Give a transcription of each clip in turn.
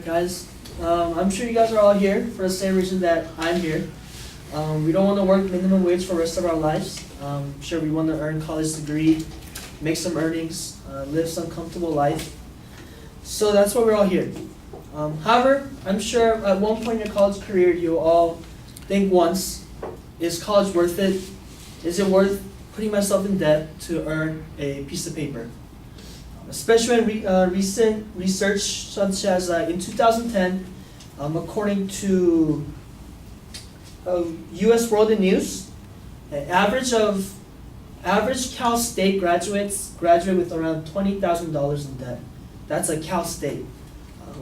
Alright guys, I'm sure you guys are all here for the same reason that I'm here. We don't want to work minimum wage for the rest of our lives. I'm sure we want to earn college degree, make some earnings, live some comfortable life. So that's why we're all here. However, I'm sure at one point in your college career you'll all think once, is college worth it? Is it worth putting myself in debt to earn a piece of paper? Especially in recent research, such as in 2010, according to U.S. World in News, an average Cal State graduates graduate with around $20,000 in debt. That's a Cal State.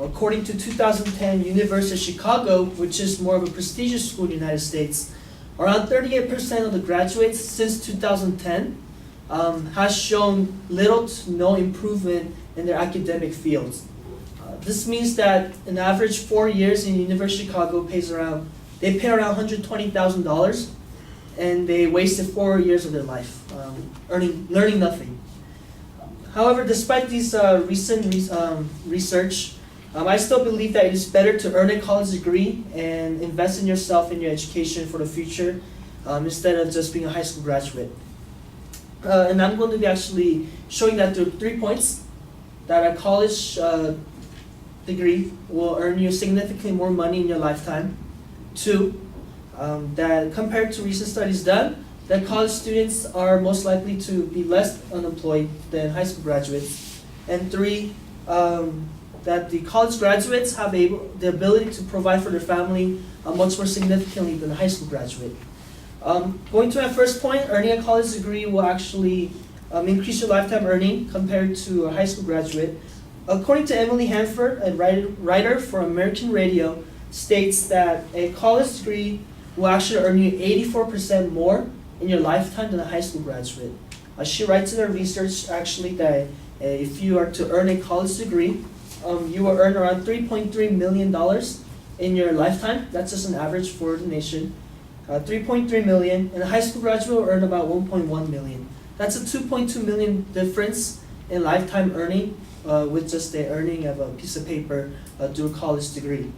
According to 2010 University of Chicago, which is more of a prestigious school in the United States, around 38% of the graduates since 2010 has shown little to no improvement in their academic fields. This means that an average 4 years in University of Chicago they pay around $120,000, and they wasted 4 years of their life learning nothing. However, despite these recent research, I still believe that it is better to earn a college degree and invest in yourself and your education for the future instead of just being a high school graduate. And I'm going to be actually showing that through 3 points, that a college degree will earn you significantly more money in your lifetime. 2, that compared to recent studies done, that college students are most likely to be less unemployed than high school graduates. And 3, that the college graduates have the ability to provide for their family much more significantly than a high school graduate. Going to my first point, earning a college degree will actually increase your lifetime earning compared to a high school graduate. According to Emily Hanford, a writer for American Radio, states that a college degree will actually earn you 84% more in your lifetime than a high school graduate. She writes in her research actually that if you are to earn a college degree, you will earn around $3.3 million in your lifetime. That's just an average for the nation. 3.3 million, and a high school graduate will earn about 1.1 million. That's a 2.2 million difference in lifetime earning with just the earning of a piece of paper through a college degree.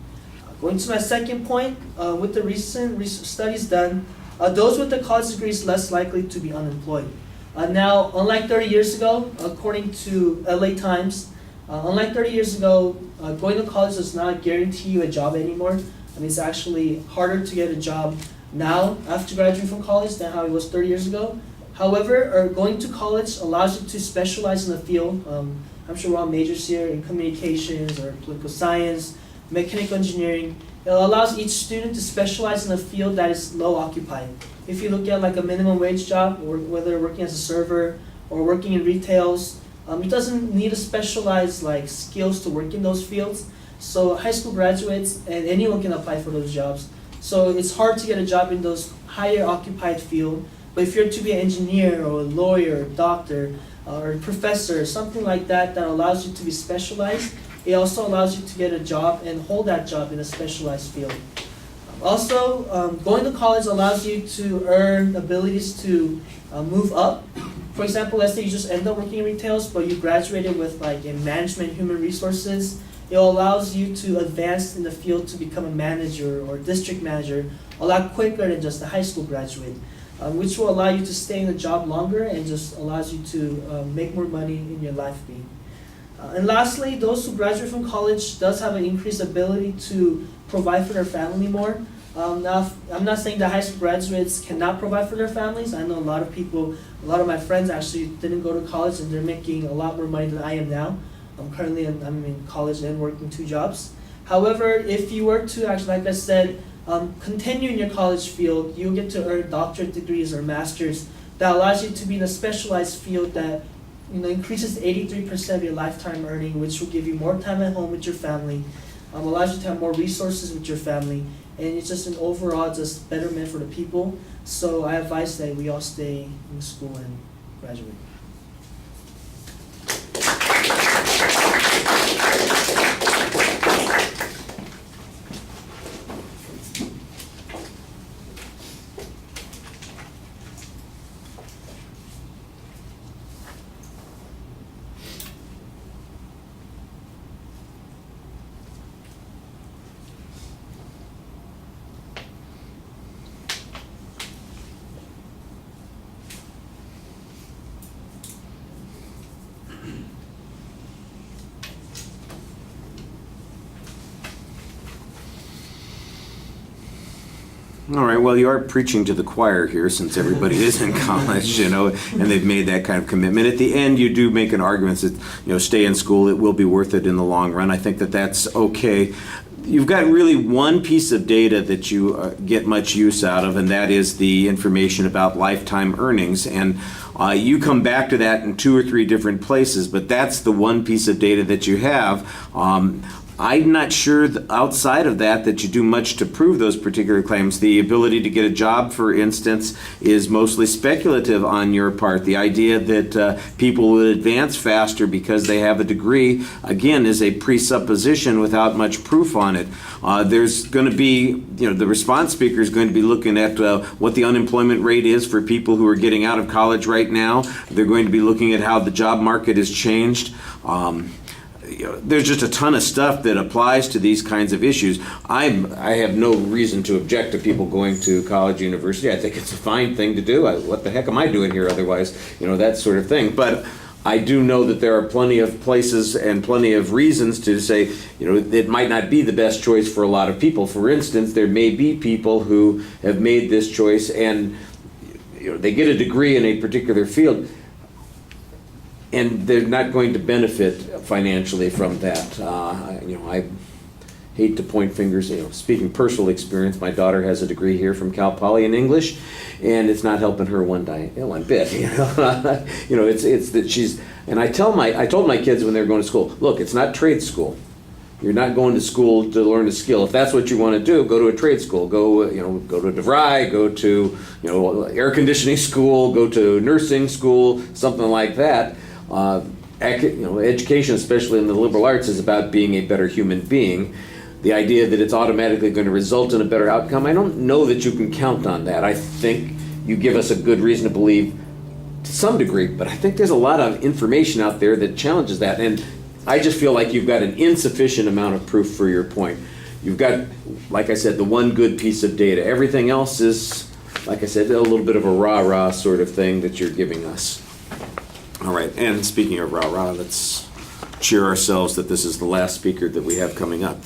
Going to my second point, with the recent studies done, those with a college degree is less likely to be unemployed. Now, unlike 30 years ago, according to LA Times, unlike 30 years ago, going to college does not guarantee you a job anymore. I mean, it's actually harder to get a job now after graduating from college than how it was 30 years ago. However, going to college allows you to specialize in a field. I'm sure we're all majors here in communications or political science, mechanical engineering. It allows each student to specialize in a field that is low occupied. If you look at like a minimum wage job, or whether working as a server or working in retails, it doesn't need a specialized like skills to work in those fields. So high school graduates and anyone can apply for those jobs. So it's hard to get a job in those higher occupied field. But if you're to be an engineer or a lawyer, or doctor, or a professor, something like that that allows you to be specialized, it also allows you to get a job and hold that job in a specialized field. Also, going to college allows you to earn abilities to move up. For example, let's say you just end up working in retails, but you graduated with like in management, human resources. It allows you to advance in the field to become a manager or district manager a lot quicker than just a high school graduate, which will allow you to stay in the job longer and just allows you to make more money in your life being. And lastly, those who graduate from college does have an increased ability to provide for their family more. Now, I'm not saying that high school graduates cannot provide for their families. I know a lot of my friends actually didn't go to college and they're making a lot more money than I am now. I'm in college and working 2 jobs. However, if you were to actually, like I said, continue in your college field, you'll get to earn doctorate degrees or masters that allows you to be in a specialized field that increases 83% of your lifetime earning, which will give you more time at home with your family, allows you to have more resources with your family, and it's just an overall just betterment for the people. So I advise that we all stay in school and graduate. All right, well, you are preaching to the choir here since everybody is in college, and they've made that kind of commitment. At the end, you do make an argument that, stay in school, it will be worth it in the long run. I think that that's okay. You've got really one piece of data that you get much use out of, and that is the information about lifetime earnings. And you come back to that in 2 or 3 different places, but that's the one piece of data that you have. I'm not sure outside of that you do much to prove those particular claims. The ability to get a job, for instance, is mostly speculative on your part. The idea that people will advance faster because they have a degree, again, is a presupposition without much proof on it. There's going to be, the response speaker is going to be looking at what the unemployment rate is for people who are getting out of college right now. They're going to be looking at how the job market has changed. There's just a ton of stuff that applies to these kinds of issues. I have no reason to object to people going to college, university. I think it's a fine thing to do. What the heck am I doing here otherwise? That sort of thing. But I do know that there are plenty of places and plenty of reasons to say, it might not be the best choice for a lot of people. For instance, there may be people who have made this choice and they get a degree in a particular field, and they're not going to benefit financially from that. I hate to point fingers. Speaking personal experience, my daughter has a degree here from Cal Poly in English, and it's not helping her one bit. It's that she's. And I told my kids when they were going to school, look, it's not trade school. You're not going to school to learn a skill. If that's what you want to do, go to a trade school. Go to DeVry, go to air conditioning school, go to nursing school, something like that. Education, especially in the liberal arts, is about being a better human being. The idea that it's automatically going to result in a better outcome, I don't know that you can count on that. I think you give us a good reason to believe to some degree, but I think there's a lot of information out there that challenges that, and I just feel like you've got an insufficient amount of proof for your point. You've got, like I said, the one good piece of data. Everything else is, like I said, a little bit of a rah-rah sort of thing that you're giving us. All right, and speaking of rah-rah, let's cheer ourselves that this is the last speaker that we have coming up.